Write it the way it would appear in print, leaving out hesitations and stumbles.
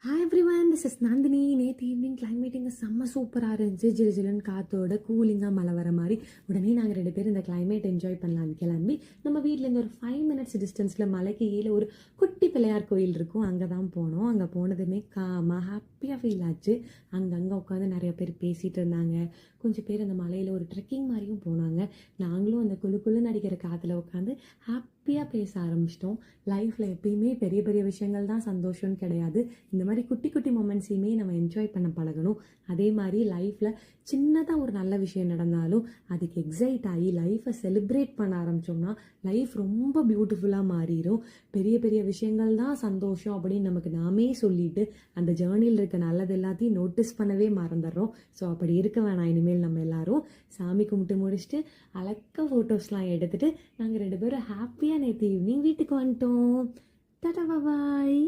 Hi everyone, this is Nandini. நேற்று evening climate இங்கே செம்ம சூப்பராக இருந்துச்சு. ஜிலு ஜிலுன்னு காற்றோட கூலிங்காக மழை வர மாதிரி. உடனே நாங்கள் 2 பேரும் இந்த கிளைமேட் என்ஜாய் பண்ணலான்னு கிளம்பி நம்ம வீட்டிலேருந்து ஒரு 5 minutes டிஸ்டன்ஸில் மலைக்கு கீழே ஒரு குட்டி பிள்ளையார் கோயில் இருக்கும், அங்கே தான் போனோம். அங்கே போனதுமே காமாக ஹாப்பியாக ஃபீல் ஆச்சு. அங்கங்கே உட்காந்து நிறைய பேர் பேசிகிட்டு இருந்தாங்க. கொஞ்சம் பேர் அந்த மலையில் ஒரு ட்ரெக்கிங் மாதிரியும் போனாங்க. நாங்களும் அந்த குழு குழுன்னு அடிக்கிற காற்றுல உட்காந்து ஹாப்பியாக பேச ஆரம்பிச்சிட்டோம். லைஃப்பில் எப்பயுமே பெரிய பெரிய விஷயங்கள் தான் சந்தோஷம்னு கிடையாது. இந்த மாதிரி குட்டி குட்டி மொமெண்ட்ஸையுமே நம்ம என்ஜாய் பண்ண பழகணும். அதே மாதிரி லைஃப்பில் சின்னதாக ஒரு நல்ல விஷயம் நடந்தாலும் அதுக்கு எக்ஸைட் ஆகி லைஃப்பை செலிப்ரேட் பண்ண ஆரம்பித்தோம்னா லைஃப் ரொம்ப பியூட்டிஃபுல்லாக மாறிடும். பெரிய பெரிய விஷயங்கள் தான் சந்தோஷம் அப்படின்னு நமக்கு நாமே சொல்லிட்டு அந்த ஜேர்னியில் இருக்க நல்லது எல்லாத்தையும் நோட்டீஸ் பண்ணவே மறந்துடுறோம். ஸோ அப்படி இருக்க வேணாம். இனிமேல் நம்ம எல்லாரும் சாமி கும்பிட்டு முடிச்சுட்டு அழகாக ஃபோட்டோஸ்லாம் எடுத்துகிட்டு நாங்கள் 2 பேரும் ஹாப்பியாக நேற்று ஈவினிங் வீட்டுக்கு வந்துட்டோம். டாடா பாய்.